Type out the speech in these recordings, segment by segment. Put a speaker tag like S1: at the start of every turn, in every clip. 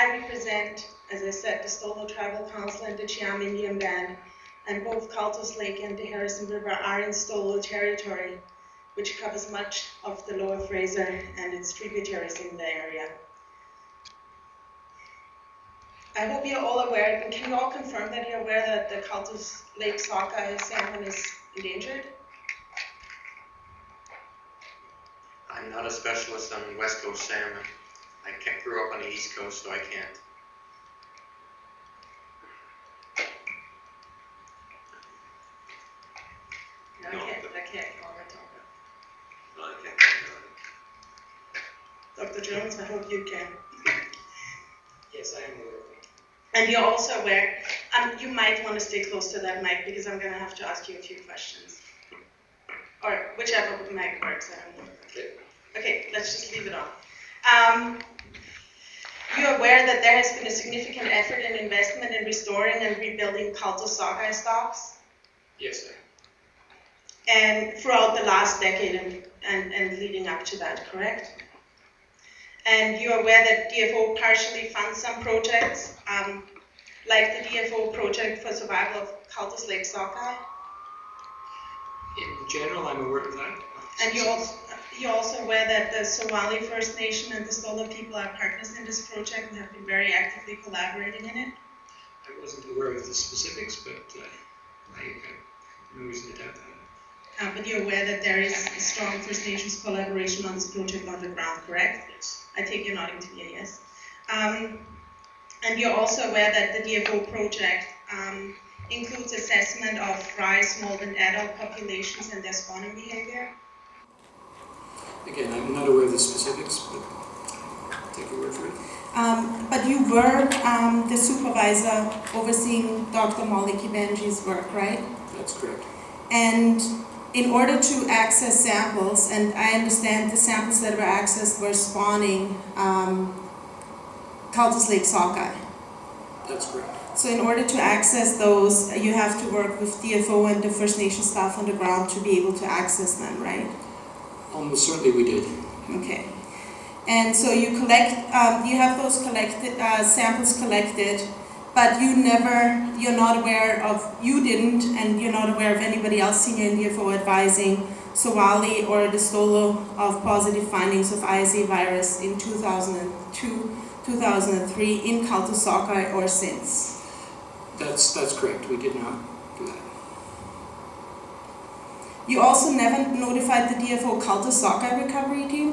S1: I represent, as I said, the Stolo Tribal Council and the Cheam Indian Band, and both Cultus Lake and the Harrison River are in Stolo territory, which covers much of the Lower Fraser and its tributaries in the area. I hope you're all aware, and can you all confirm that you're aware that the Cultus Lake Sockeye salmon is endangered?
S2: I'm not a specialist on West Coast salmon. I grew up on the East Coast, so I can't.
S1: No, I can't comment on that.
S2: No, I can't.
S1: Dr. Jones, I hope you can.
S3: Yes, I am aware.
S1: And you're also aware, you might want to stay close to that mic because I'm going to have to ask you a few questions. Or whichever mic works, I don't know. Okay, let's just leave it on. You're aware that there has been a significant effort and investment in restoring and rebuilding Cultus Sockeye stocks?
S3: Yes, sir.
S1: And throughout the last decade and leading up to that, correct? And you're aware that DFO partially funds some projects, like the DFO project for survival of Cultus Lake Sockeye?
S3: In general, I'm aware of that.
S1: And you're also aware that the Somali First Nation and the Stolo people are partners in this project and have been very actively collaborating in it?
S3: I wasn't aware of the specifics, but I have no reason to doubt that.
S1: But you're aware that there is a strong First Nations collaboration on this project on the ground, correct?
S3: Yes.
S1: I take your nodding to be a yes. And you're also aware that the DFO project includes assessment of fry, smolt, and adult populations and their spawning behavior?
S3: Again, I'm not aware of the specifics, but I'll take your word for it.
S1: But you were the supervisor overseeing Dr. Molly Kibenji's work, right?
S3: That's correct.
S1: And in order to access samples, and I understand the samples that were accessed were spawning Cultus Lake Sockeye.
S3: That's correct.
S1: So in order to access those, you have to work with DFO and the First Nation staff on the ground to be able to access them, right?
S3: Almost certainly we did.
S1: Okay. And so you have those samples collected, but you're not aware of, and you're not aware of anybody else senior in DFO advising Somali or the Stolo of positive findings of ISA virus in 2002, 2003 in Cultus Sockeye or since.
S3: That's correct. We did not do that.
S1: You also never notified the DFO Cultus Sockeye recovery team?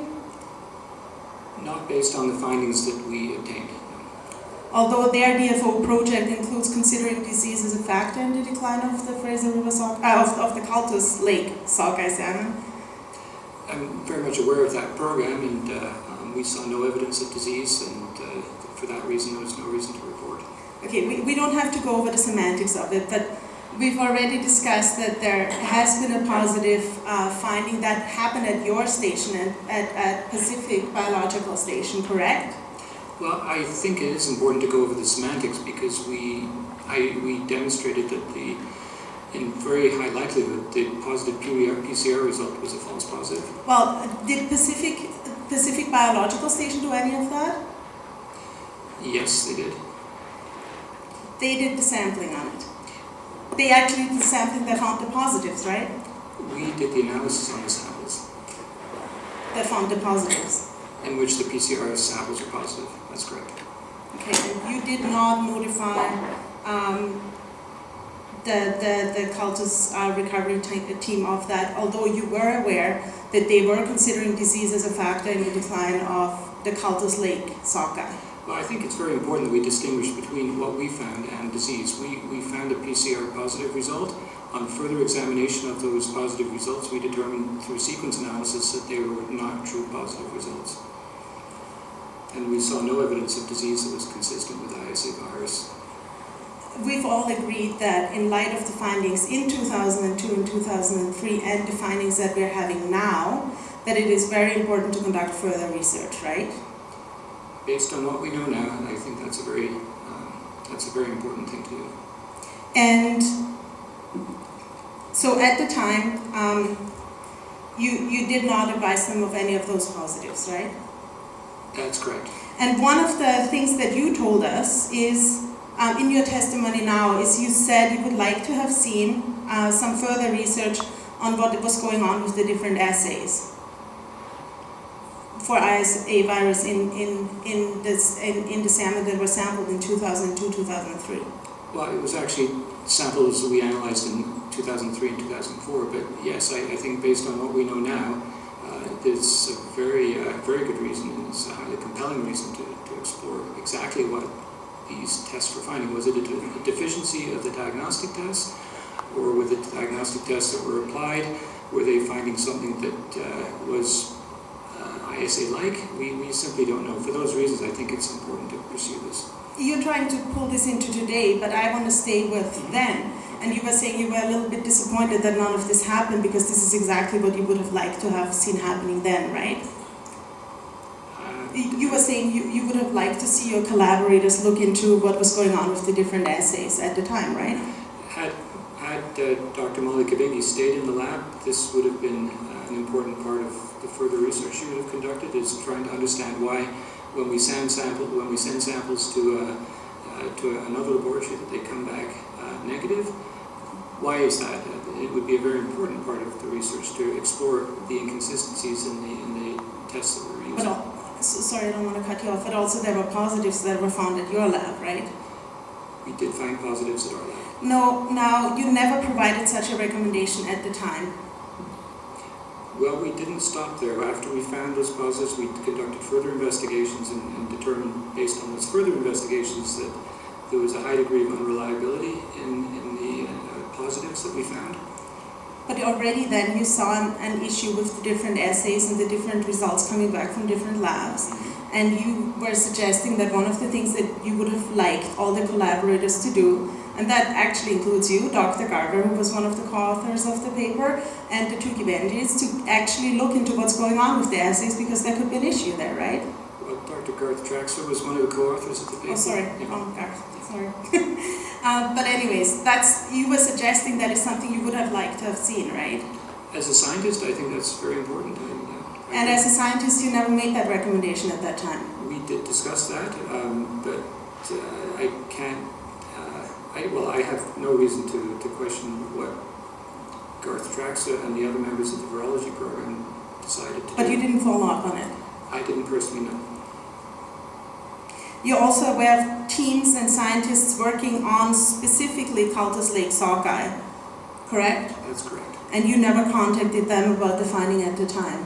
S3: Not based on the findings that we obtained.
S1: Although their DFO project includes considering disease as a factor in the decline of the Fraser River of the Cultus Lake Sockeye salmon.
S3: I'm very much aware of that program, and we saw no evidence of disease, and for that reason, there was no reason to report.
S1: Okay, we don't have to go over the semantics of it, but we've already discussed that there has been a positive finding that happened at your station, at Pacific Biological Station, correct?
S3: Well, I think it is important to go over the semantics because we demonstrated that in very high likelihood, the positive PCR result was a false positive.
S1: Well, did Pacific Biological Station do any of that?
S3: Yes, they did.
S1: They did the sampling on it. They actually did the sampling that found the positives, right?
S3: We did the analysis on the samples.
S1: That found the positives.
S3: In which the PCR samples are positive. That's correct.
S1: Okay, and you did not notify the Cultus recovery team of that, although you were aware that they were considering disease as a factor in the decline of the Cultus Lake Sockeye.
S3: Well, I think it's very important that we distinguish between what we found and disease. We found a PCR positive result. On further examination of those positive results, we determined through sequence analysis that they were not true positive results. And we saw no evidence of disease that was consistent with ISA virus.
S1: We've all agreed that in light of the findings in 2002 and 2003 and the findings that we're having now, that it is very important to conduct further research, right?
S3: Based on what we know now, I think that's a very important thing to do.
S1: And so at the time, you did not advise them of any of those positives, right?
S3: That's correct.
S1: And one of the things that you told us is, in your testimony now, is you said you would like to have seen some further research on what was going on with the different assays for ISA virus in the salmon that were sampled in 2002, 2003.
S3: Well, it was actually samples that we analyzed in 2003 and 2004, but yes, I think based on what we know now, there's a very good reason, and it's a highly compelling reason to explore exactly what these tests were finding. Was it a deficiency of the diagnostic tests, or with the diagnostic tests that were applied, were they finding something that was ISA-like? We simply don't know. For those reasons, I think it's important to pursue this.
S1: You're trying to pull this into today, but I want to stay with then. And you were saying you were a little bit disappointed that none of this happened because this is exactly what you would have liked to have seen happening then, right? You were saying you would have liked to see your collaborators look into what was going on with the different assays at the time, right?
S3: Had Dr. Molly Kabigi stayed in the lab, this would have been an important part of the further research she would have conducted, is trying to understand why when we send samples to another laboratory that they come back negative. Why is that? It would be a very important part of the research to explore the inconsistencies in the tests that we're using.
S1: Sorry, I don't want to cut you off, but also there were positives that were found at your lab, right?
S3: We did find positives at our lab.
S1: No, now you never provided such a recommendation at the time.
S3: Well, we didn't stop there. After we found those positives, we conducted further investigations and determined, based on those further investigations, that there was a high degree of unreliability in the positives that we found.
S1: But already then you saw an issue with the different assays and the different results coming back from different labs. Mm-hmm. And you were suggesting that one of the things that you would have liked all the collaborators to do, and that actually includes you, Dr. Garver, who was one of the co-authors of the paper, and the two Givenchy, to actually look into what's going on with the assays, because there could be an issue there, right?
S3: Well, Dr. Garth Traxler was one of the co-authors of the paper.
S1: Oh, sorry. Yeah. Oh, Garth. Sorry. But anyways, you were suggesting that is something you would have liked to have seen, right?
S3: As a scientist, I think that's very important.
S1: And as a scientist, you never made that recommendation at that time?
S3: We did discuss that, but I can't, I have no reason to question what Garth Traxler and the other members of the virology program decided to do.
S1: But you didn't follow up on it?
S3: I didn't personally know.
S1: You're also aware of teams and scientists working on specifically Cultus Lake Sockeye, correct?
S3: That's correct.
S1: And you never contacted them about the finding at the time?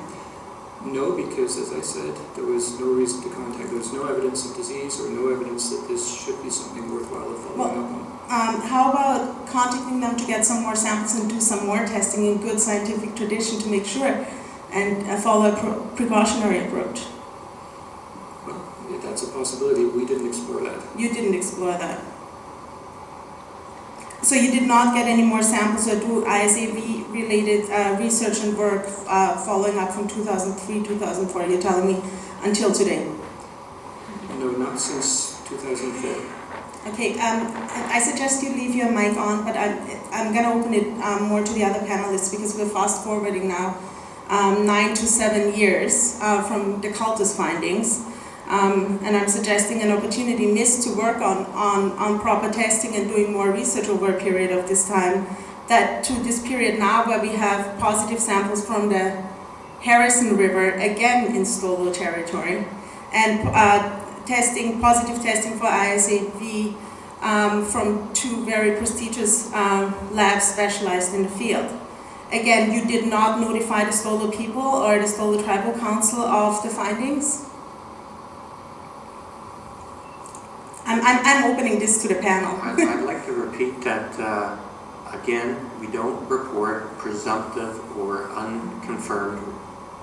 S3: No, because as I said, there was no reason to contact. There was no evidence of disease or no evidence that this should be something worthwhile of following up on.
S1: How about contacting them to get some more samples and do some more testing in good scientific tradition to make sure and follow a precautionary approach?
S3: Well, that's a possibility. We didn't explore that. You
S1: didn't explore that. So you did not get any more samples or do ISAV-related research and work following up from 2003, 2004, you're telling me, until today?
S3: No, not since 2004.
S1: Okay, I suggest you leave your mic on, but I'm going to open it more to the other panelists because we're fast-forwarding now 9 to 7 years from the Cultus findings. And I'm suggesting an opportunity missed to work on proper testing and doing more research over a period of this time, that to this period now where we have positive samples from the Harrison River, again in Stolo territory, and positive testing for ISAV from two very prestigious labs specialized in the field. Again, you did not notify the Stolo people or the Stolo Tribal Council of the findings? I'm opening this to the panel.
S4: I'd like to repeat that, again, we don't report presumptive or unconfirmed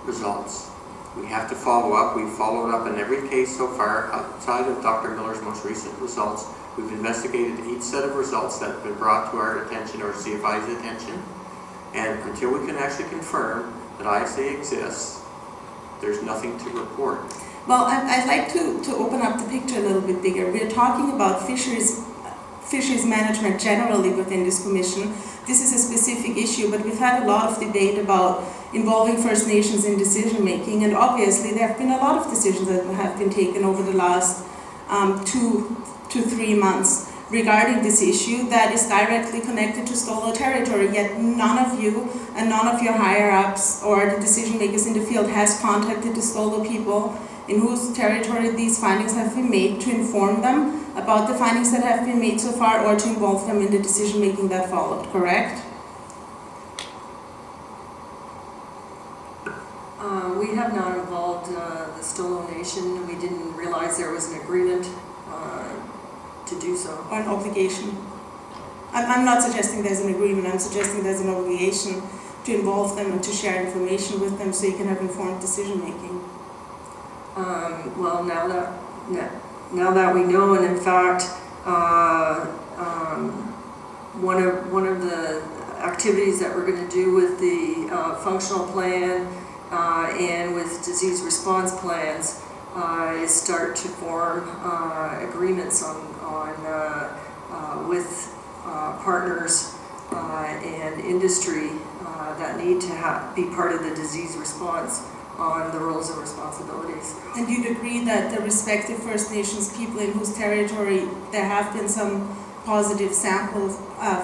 S4: results. We have to follow up. We've followed up in every case so far outside of Dr. Miller's most recent results. We've investigated each set of results that have been brought to our attention or CFI's attention. And until we can actually confirm that ISA exists, there's nothing to report.
S1: Well, I'd like to open up the picture a little bit bigger. We're talking about fisheries fisheries management generally within this commission. This is a specific issue, but we've had a lot of debate about involving First Nations in decision making, and obviously there have been a lot of decisions that have been taken over the last 2 to 3 months regarding this issue that is directly connected to Stolo territory, yet none of you and none of your higher-ups or the decision makers in the field has contacted the Stolo people in whose territory these findings have been made to inform them about the findings that have been made so far or to involve them in the decision making that followed, correct?
S5: We have not involved the Stolo Nation. We didn't realize there was an agreement to do so.
S1: Or an obligation. I'm not suggesting there's an agreement, I'm suggesting there's an obligation to involve them and to share information with them so you can have informed decision making.
S5: Well, now that we know, and in fact, one of the activities that we're going to do with the functional plan and with disease response plans is start to form agreements on with partners and industry that need to be part of the disease response on the roles and responsibilities.
S1: And you'd agree that the respective First Nations people in whose territory there have been some positive sample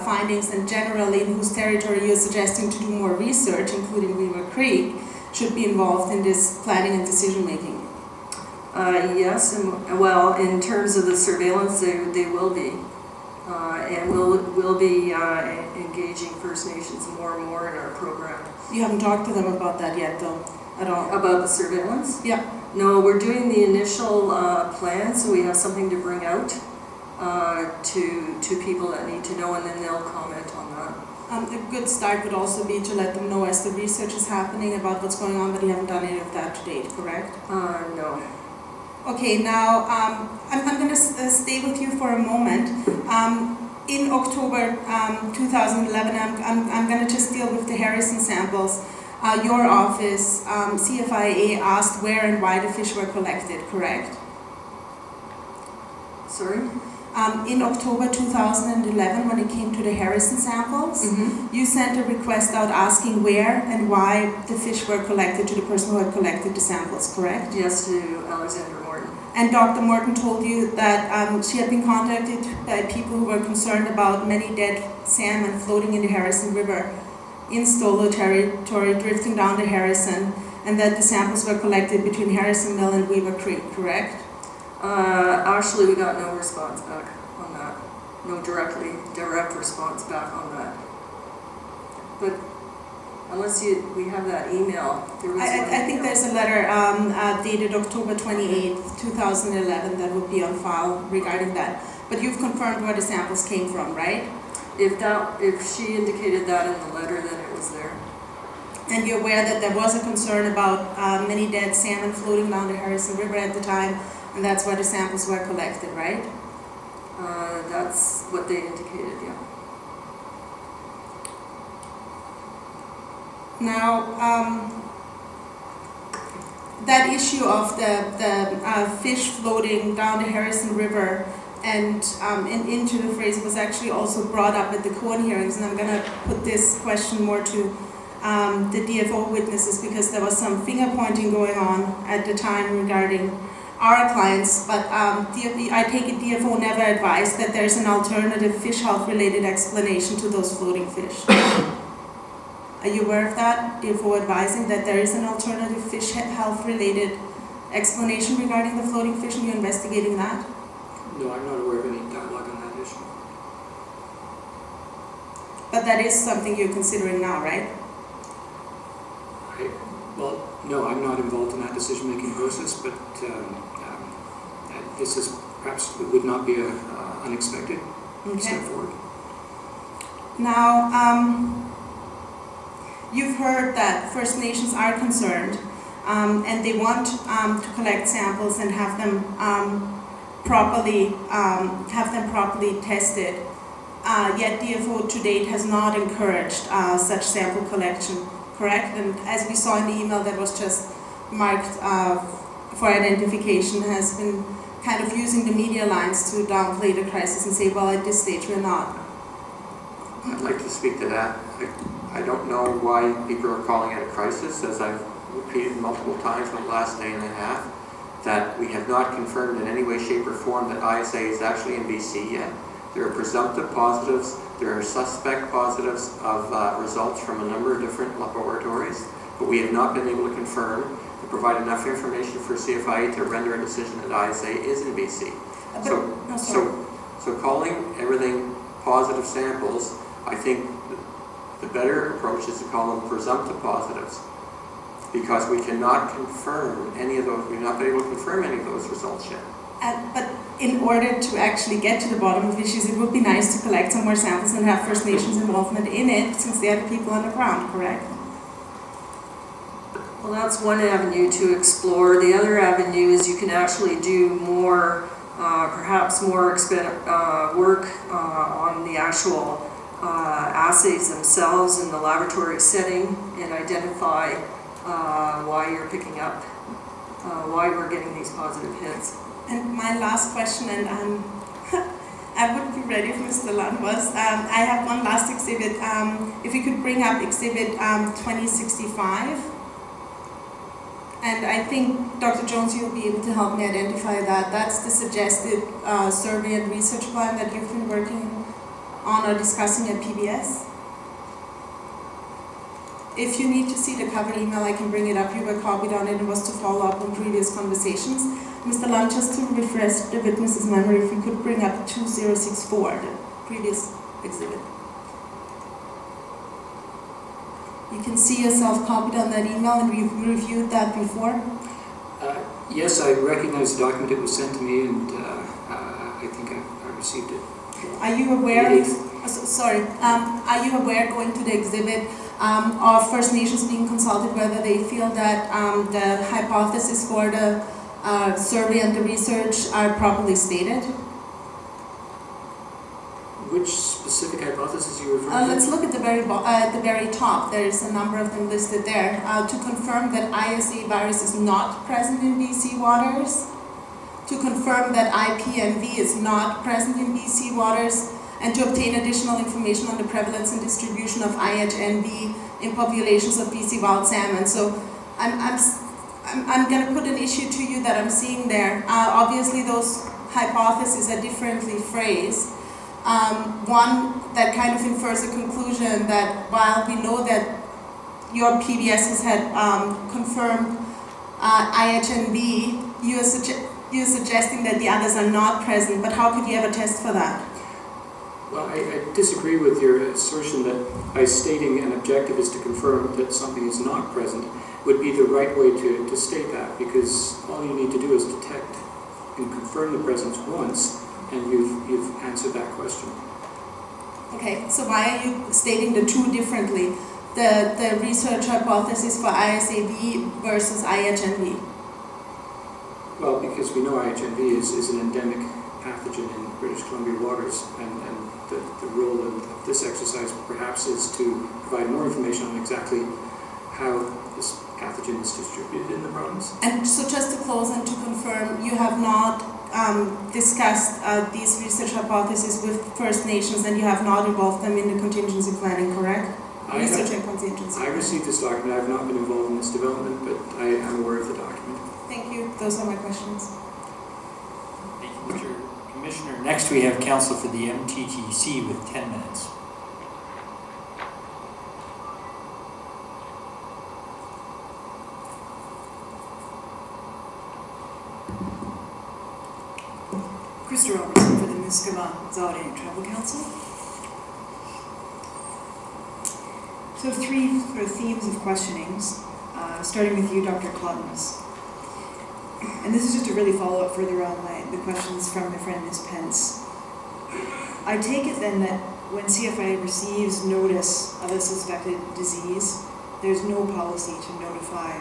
S1: findings, and generally in whose territory you're suggesting to do more research, including Weaver Creek, should be involved in this planning and decision making?
S5: Yes, and well, in terms of the surveillance, they will be. And we'll be engaging First Nations more and more in our program.
S1: You haven't talked to them about that yet, though, at all?
S5: About the surveillance?
S1: Yeah.
S5: No, we're doing the initial plan, so we have something to bring out to people that need to know, and then they'll comment on that.
S1: A good start would also be to let them know as the research is happening about what's going on, but you haven't done any of that to date, correct?
S5: No.
S1: Okay, now I'm going to stay with you for a moment. In October 2011, I'm going to just deal with the Harrison samples. Your office, CFIA, asked where and why the fish were collected, correct?
S5: Sorry?
S1: In October 2011, when it came to the Harrison samples, you sent a request out asking where and why the fish were collected to the person who had collected the samples, correct?
S5: Yes, to Alexander Morton.
S1: And Dr. Morton told you that she had been contacted by people who were concerned about many dead salmon floating in the Harrison River in Stolo territory, drifting down the Harrison, and that the samples were collected between Harrison Mill and Weaver Creek, correct?
S5: Actually, we got no response back on that. No direct response back on that. But unless we have that email, there was
S1: I think there's a letter dated October 28th, 2011 that would be on file regarding that. But you've confirmed where the samples came from, right?
S5: If she indicated that in the letter, then it was there.
S1: And you're aware that there was a concern about many dead salmon floating down the Harrison River at the time, and that's where the samples were collected, right?
S5: That's what they indicated, yeah.
S1: Now, that issue of the fish floating down the Harrison River and into the phrase was actually also brought up at the Cohen hearings, and I'm going to put this question more to the DFO witnesses because there was some finger pointing going on at the time regarding our clients, but I take it DFO never advised that there's an alternative fish health related explanation to those floating fish. Are you aware of that? DFO advising that there is an alternative fish health related explanation regarding the floating fish, and you're investigating that?
S3: No, I'm not aware of any dialogue on that issue.
S1: But that is something you're considering now, right?
S3: Well, no, I'm not involved in that decision-making process, but this is perhaps it would not be an unexpected step forward.
S1: Now, you've heard that First Nations are concerned, and they want to collect samples and have them properly tested. Yet DFO to date has not encouraged such sample collection, correct? And as we saw in the email that was just marked for identification, has been kind of using the media lines to downplay the crisis and say, well, at this stage we're not.
S4: I'd like to speak to that. I don't know why people are calling it a crisis, as I've repeated multiple times for the last day and a half, that we have not confirmed in any way, shape, or form that ISA is actually in BC yet. There are presumptive positives, there are suspect positives of results from a number of different laboratories, but we have not been able to confirm, to provide enough information for CFIA to render a decision that ISA is in BC. So calling everything positive samples, I think the better approach is to call them presumptive positives, because we cannot confirm any of those, we've not been able to confirm any of those results yet.
S1: But in order to actually get to the bottom of issues, it would be nice to collect some more samples and have First Nations involvement in it, since they are the people on the ground, correct?
S5: Well, that's one avenue to explore. The other avenue is you can actually do more, perhaps more work on the actual assays themselves in the laboratory setting and identify why you're picking up, why we're getting these positive hits.
S1: And my last question, and I would be ready if Mr. Lund was, I have one last exhibit. If you could bring up exhibit 2065. And I think, Dr. Jones, you'll be able to help me identify that. That's the suggested survey and research plan that you've been working on or discussing at PBS. If you need to see the cover email, I can bring it up. You were copied on it and was to follow up on previous conversations. Mr. Lund, just to refresh the witness's memory, if we could bring up 2064, the previous exhibit. You can see yourself copied on that email, and we've reviewed that before.
S3: Yes, I recognize the document. It was sent to me, and I think I received it.
S1: Are you aware? Are you aware, going to the exhibit, of First Nations being consulted whether they feel that the hypothesis for the survey and the research are properly stated?
S3: Which specific hypothesis you refer to?
S1: Let's look at the very top. There is a number of them listed there. To confirm that ISA virus is not present in BC waters, to confirm that IPMV is not present in BC waters, and to obtain additional information on the prevalence and distribution of IHNV in populations of BC wild salmon. So I'm going to put an issue to you that I'm seeing there. Obviously, those hypotheses are differently phrased. One that kind of infers a conclusion that while we know that your PBS has had confirmed IHNV, you're suggesting that the others are not present, but how could you ever test for that?
S3: Well, I disagree with your assertion that by stating an objective is to confirm that something is not present would be the right way to state that, because all you need to do is detect and confirm the presence once, and you've answered that question.
S1: Okay, so why are you stating the two differently? The research hypothesis for ISAV versus IHNV?
S3: Well, because we know IHNV is an endemic pathogen in British Columbia waters, and the role of this exercise perhaps is to provide more information on exactly how this pathogen is distributed in the province. And
S1: so just to close and to confirm, you have not discussed these research hypotheses with First Nations, and you have not involved them in the contingency planning, correct? Research and contingency.
S3: I received this document. I have not been involved in this development, but I am aware of the document.
S1: Thank you. Those are my questions.
S6: Thank you, Mr. Commissioner. Next we have counsel for the MTTC with 10 minutes.
S7: Krista Robertson for the Cheam Tribal Council. So three sort of themes of questionings, starting with you, Dr. Klotins. And this is just to really follow up further on the questions from my friend Ms. Pence. I take it then that when CFIA receives notice of a suspected disease, there's no policy to notify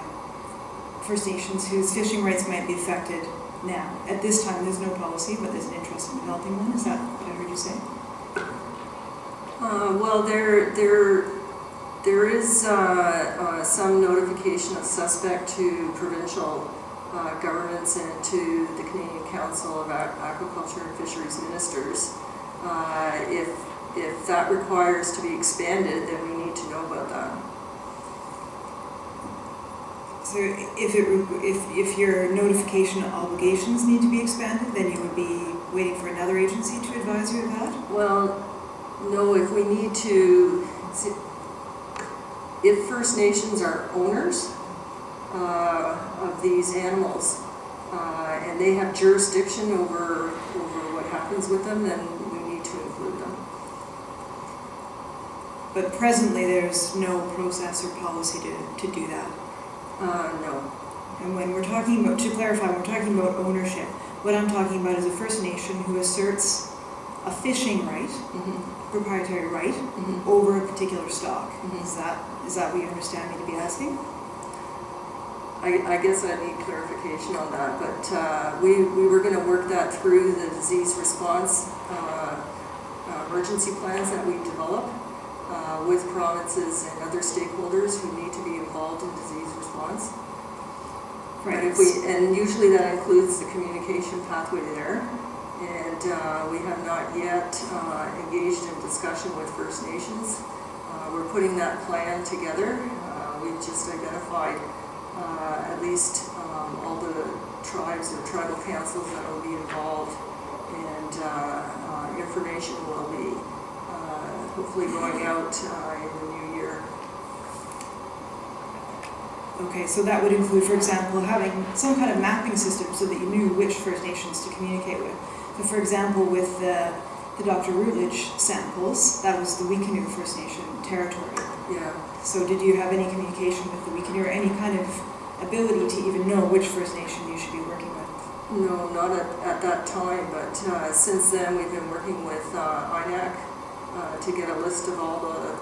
S7: First Nations whose fishing rights might be affected now. At this time, there's no policy, but there's an interest in developing one. Is that what I heard you say?
S5: Well, there is some notification of suspect to provincial governments and to the Canadian Council of Aquaculture and Fisheries Ministers. If that requires to be expanded, then we need to know about that.
S7: So if your notification obligations need to be expanded, then you would be waiting for another agency to advise you of that?
S5: Well, no, if we need to, if First Nations are owners of these animals and they have jurisdiction over what happens with them, then we need to include them.
S7: But presently, there's no process or policy to do that.
S5: No.
S7: And when we're talking about, to clarify, when we're talking about ownership, what I'm talking about is a First Nation who asserts a fishing right, proprietary right, over a particular stock. Is that what you understand me to be asking?
S5: I guess I need clarification on that, but we were going to work that through the disease response emergency plans that we develop with provinces and other stakeholders who need to be involved in disease response. Right. And usually that includes the communication pathway there. And we have not yet engaged in discussion with First Nations. We're putting that plan together. We've just identified at least all the tribes or tribal councils that will be involved, and information will be hopefully going out in the new year.
S7: Okay, so that would include, for example, having some kind of mapping system so that you knew which First Nations to communicate with. So for example, with the Dr. Routledge samples, that was the Wikinew First Nation territory.
S5: Yeah.
S7: So did you have any communication with the Wikinew or any kind of ability to even know which First Nation you should be working with?
S5: No, not at that time, but since then we've been working with INAC to get a list of all the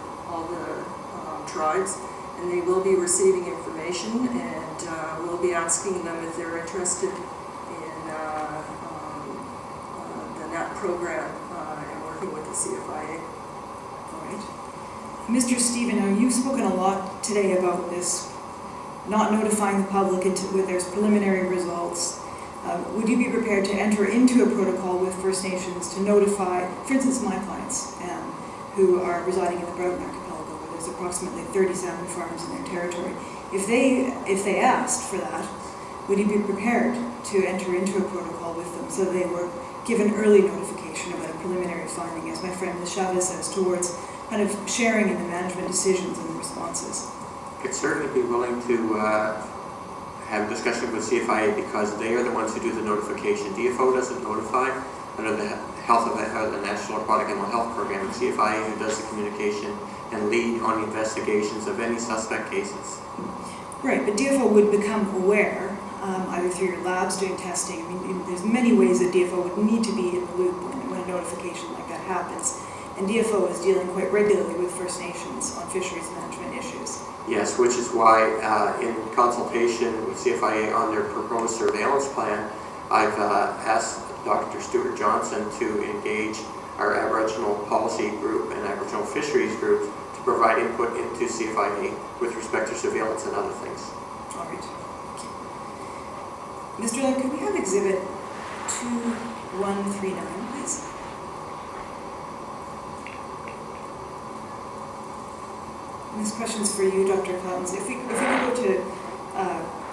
S5: tribes, and they will be receiving information, and we'll be asking them if they're interested in the NAP program and working with the CFIA.
S7: All right. Mr. Stephen, now you've spoken a lot today about this, not notifying the public until there's preliminary results. Would you be prepared to enter into a protocol with First Nations to notify, for instance, my clients who are residing in the Broughton Archipelago, where there's approximately 30 salmon farms in their territory? If they asked for that, would you be prepared to enter into a protocol with them so they were given early notification about a preliminary finding, as my friend Ms. Schabus says, towards kind of sharing in the management decisions and the responses?
S4: I'd certainly be willing to have discussion with CFIA because they are the ones who do the notification. DFO doesn't notify under the health of the National Aquatic Animal Health Program. It's CFIA who does the communication and lead on the investigations of any suspect cases.
S7: Right, but DFO would become aware, either through your labs doing testing. I mean, there's many ways that DFO would need to be in the loop when a notification like that happens. And DFO is dealing quite regularly with First Nations on fisheries management issues.
S4: Yes, which is why in consultation with CFIA on their proposed surveillance plan, I've asked Dr. Stuart Johnson to engage our Aboriginal policy group and Aboriginal fisheries group to provide input into CFIA with respect to surveillance and other things.
S7: All right. Mr. Lynn, could we have exhibit 2139, please? And this question's for you, Dr. Klotins. If we could go to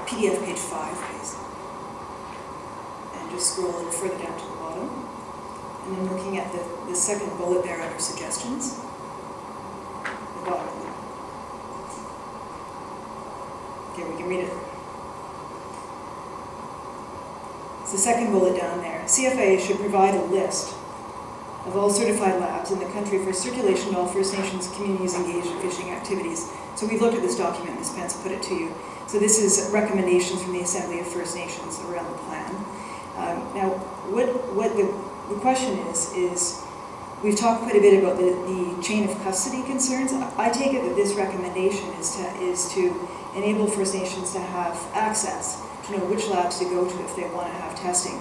S7: PDF page 5, please. And just scroll a little further down to the bottom. And then looking at the second bullet there under suggestions. The bottom. Okay, we can read it. It's the second bullet down there. CFIA should provide a list of all certified labs in the country for circulation to all First Nations communities engaged in fishing activities. So we've looked at this document, Ms. Pence put it to you. So this is recommendations from the Assembly of First Nations around the plan. Now, what the question is we've talked quite a bit about the chain of custody concerns. I take it that this recommendation is to enable First Nations to have access, to know which labs to go to if they want to have testing.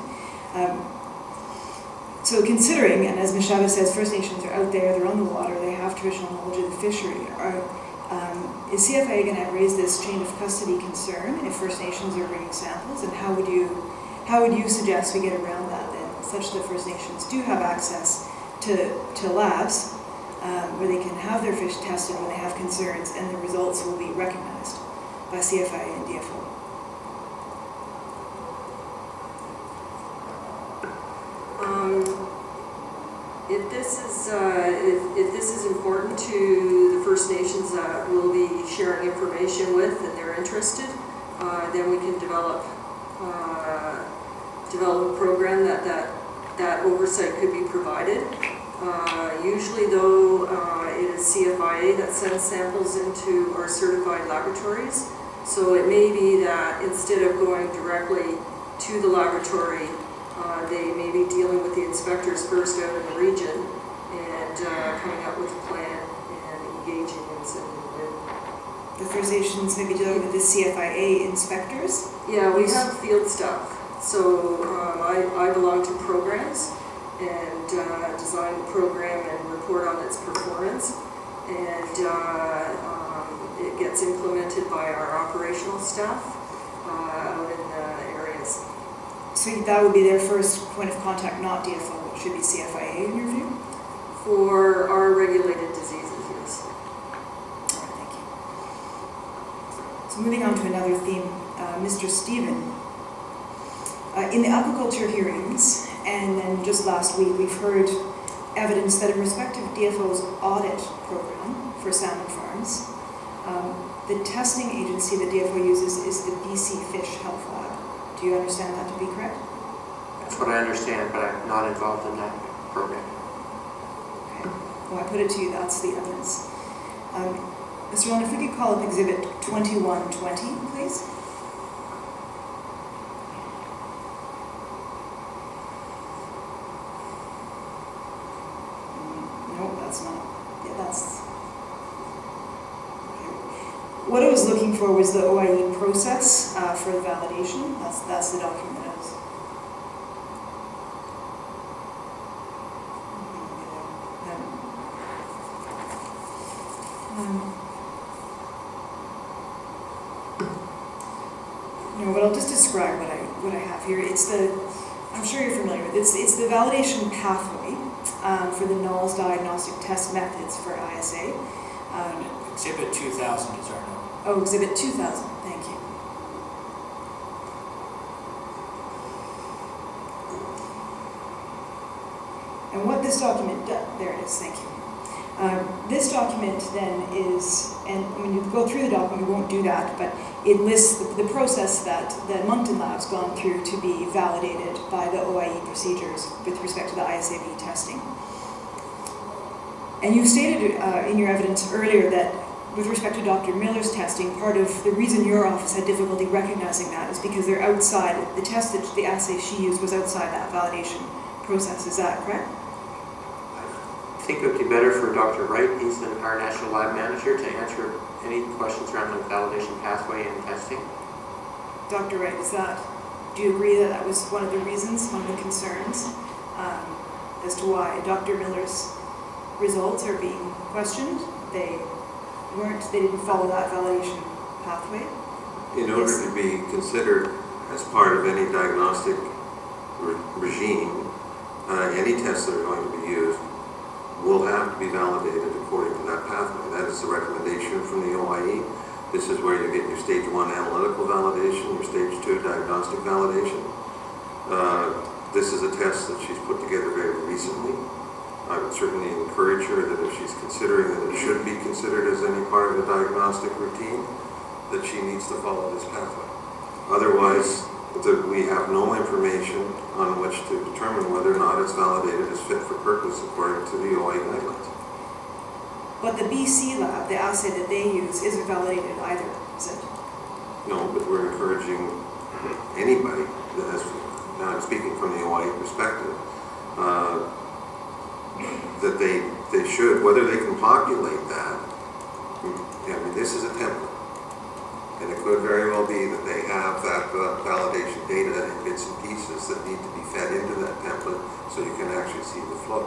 S7: So considering, and as Ms. Schabus says, First Nations are out there, they're on the water, they have traditional knowledge of the fishery. Is CFIA going to raise this chain of custody concern if First Nations are bringing samples, and how would you suggest we get around that then, such that First Nations do have access to labs where they can have their fish tested when they have concerns, and the results will be recognized by CFIA and DFO?
S5: If this is important to the First Nations that we'll be sharing information with and they're interested, then we can develop a program that oversight could be provided. Usually though, it is CFIA that sends samples into our certified laboratories. So it may be that instead of going directly to the laboratory, they may be dealing with the inspectors first out in the region and coming up with a plan and engaging in sending it in.
S7: The First Nations may be dealing with the CFIA inspectors?
S5: Yeah, we have field staff. So I belong to programs and design the program and report on its performance. And it gets implemented by our operational staff out in the areas.
S7: So that would be their first point of contact, not DFO, it should be CFIA in your view?
S5: For our regulated diseases, yes.
S7: All right, thank you. So moving on to another theme, Mr. Stephen. In the aquaculture hearings, and then just last week, we've heard evidence that in respect of DFO's audit program for salmon farms, the testing agency that DFO uses is the BC Fish Health Lab. Do you understand that to be correct?
S4: That's what I understand, but I'm not involved in that program.
S7: Okay. Well, I put it to you, that's the evidence. Mr. Lund, if we could call up Exhibit 2120, please. No, that's not. Yeah, that's... What I was looking for was the OIE process for the validation. That's the document that I was. But I'll just describe what I have here. It's the, I'm sure you're familiar with it. It's the validation pathway for the NOLS diagnostic test methods for ISA.
S6: Exhibit 2000 is our note.
S7: Oh, Exhibit 2000, thank you. And what this document does, there it is, thank you. This document then is, and when you go through the document, we won't do that, but it lists the process that the Moncton Lab's gone through to be validated by the OIE procedures with respect to the ISAB testing. And you stated in your evidence earlier that with respect to Dr. Miller's testing, part of the reason your office had difficulty recognizing that is because they're outside, the test that the assay she used was outside that validation process. Is that correct?
S4: I think it would be better for Dr. Wright, he's our National Lab Manager, to answer any questions around the validation pathway and testing.
S7: Dr. Wright, do you agree that that was one of the reasons, one of the concerns as to why Dr. Miller's results are being questioned? They didn't follow that validation pathway?
S8: In order to be considered as part of any diagnostic regime, any tests that are going to be used will have to be validated according to that pathway. That is the recommendation from the OIE. This is where you get your stage 1 analytical validation, your stage 2 diagnostic validation. This is a test that she's put together very recently. I would certainly encourage her that if she's considering that it should be considered as any part of the diagnostic routine, that she needs to follow this pathway. Otherwise, we have no information on which to determine whether or not it's validated as fit for purpose according to the OIE guidelines.
S7: But the BC lab, the assay that they use, isn't validated either, is it?
S8: No, but we're encouraging anybody that has, now I'm speaking from the OIE perspective, that they should, whether they can populate that, I mean, this is a template. And it could very well be that they have that validation data in bits and pieces that need to be fed into that template so you can actually see the flow.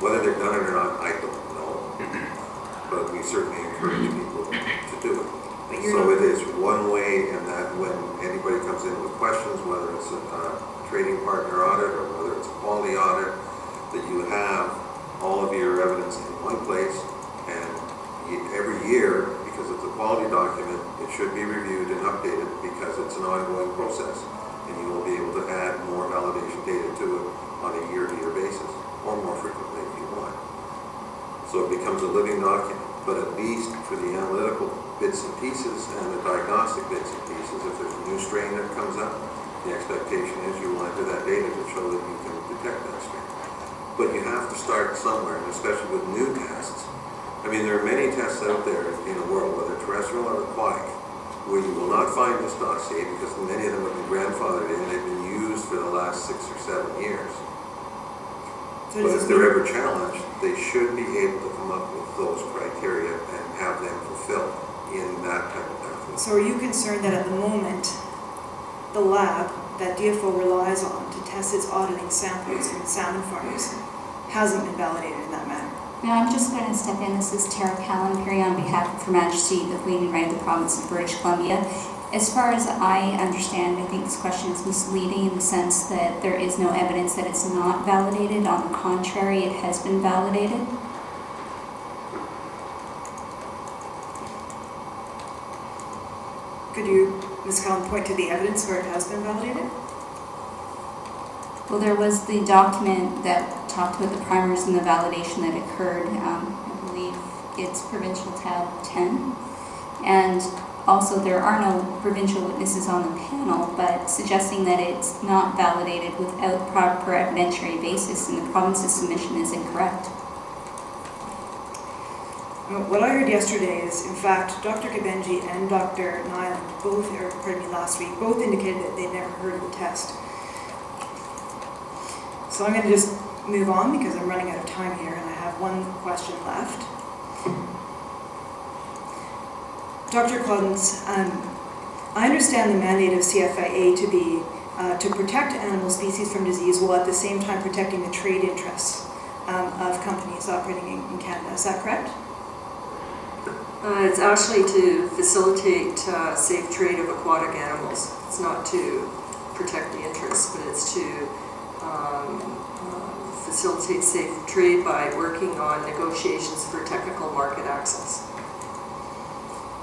S8: Whether they've done it or not, I don't know. But we certainly encourage people to So it is one way, and that when anybody comes in with questions, whether it's a trading partner audit or whether it's a quality audit, that you have all of your evidence in one place, and every year, because it's a quality document, it should be reviewed and updated because it's an ongoing process, and you will be able to add more validation data to it on a year-to-year basis, or more frequently if you want. So it becomes a living document, but at least for the analytical bits and pieces and the diagnostic bits and pieces, if there's a new strain that comes up, the expectation is you will enter that data to show that you can detect that strain. But you have to start somewhere, and especially with new tests. I mean, there are many tests out there in the world, whether terrestrial or aquatic, where you will not find this dossier because many of them have been grandfathered in. They've been used for the last 6 or 7 years.
S7: So
S8: But if they're ever challenged, they should be able to come up with those criteria and have them fulfilled in that type of document.
S7: So are you concerned that at the moment, the lab that DFO relies on to test its auditing samples from salmon farms hasn't been validated in that manner?
S9: Now, I'm just going to step in. This is Tara Callan, appearing on behalf of Her Majesty the Queen and Right of the Province of British Columbia. As far as I understand, I think this question is misleading in the sense that there is no evidence that it's not validated. On the contrary, it has been validated.
S7: Could you, Ms. Callan, point to the evidence where it has been validated?
S9: Well, there was the document that talked about the primers and the validation that occurred. I believe it's Provincial Tab 10. And also, there are no provincial witnesses on the panel, but suggesting that it's not validated without proper evidentiary basis in the province's submission is incorrect.
S7: What I heard yesterday is, in fact, Dr. Kabenji and Dr. Nyland last week, both indicated that they'd never heard of the test. So I'm going to just move on because I'm running out of time here and I have one question left. Dr. Klotins, I understand the mandate of CFIA to be to protect animal species from disease while at the same time protecting the trade interests of companies operating in Canada. Is that correct?
S5: It's actually to facilitate safe trade of aquatic animals. It's not to protect the interests, but it's to facilitate safe trade by working on negotiations for technical market access.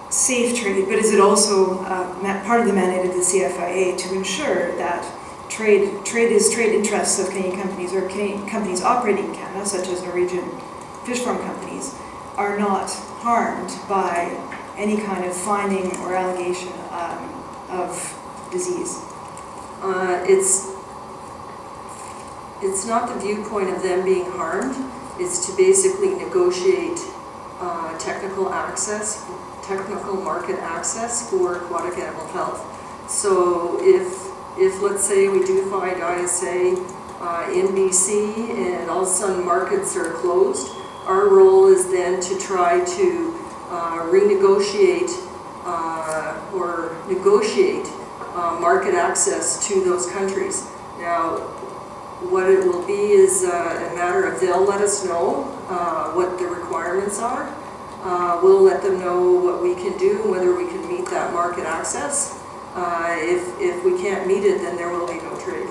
S7: Safe trade, but is it also part of the mandate of the CFIA to ensure that trade interests of Canadian companies or Canadian companies operating in Canada, such as Norwegian fish farm companies, are not harmed by any kind of finding or allegation of disease? It's not the viewpoint of them being harmed. It's to basically negotiate technical market access for aquatic animal health. So if let's say we do find ISA in BC and all of a sudden markets are closed, our role is then to try to renegotiate or negotiate market access to those countries. Now, what it will be is a matter of they'll let us know what the requirements are. We'll let them know what we can do and whether we can meet that market access. If we can't meet it, then there will be no trade,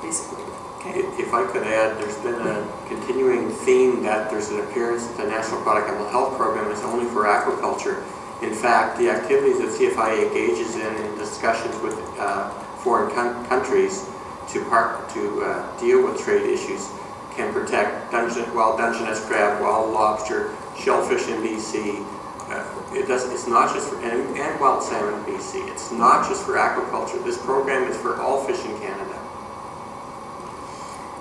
S7: basically. Okay.
S4: If I could add, there's been a continuing theme that there's an appearance that the National Aquatic Animal Health Program is only for aquaculture. In fact, the activities that CFIA engages in discussions with foreign countries to deal with trade issues can protect wild Dungeness crab, wild lobster, shellfish in BC. It's not just for, and wild salmon in BC. It's not just for aquaculture. This program is for all fish in Canada.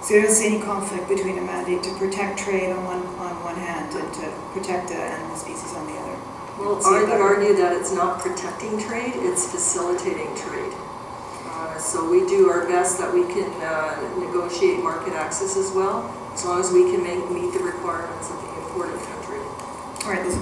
S7: So you don't see any conflict between a mandate to protect trade on one hand and to protect the animal species on the other?
S5: Well, I would argue that it's not protecting trade, it's facilitating trade. So we do our best that we can negotiate market access as well, as long as we can meet the requirements of the importing country.
S7: All right, those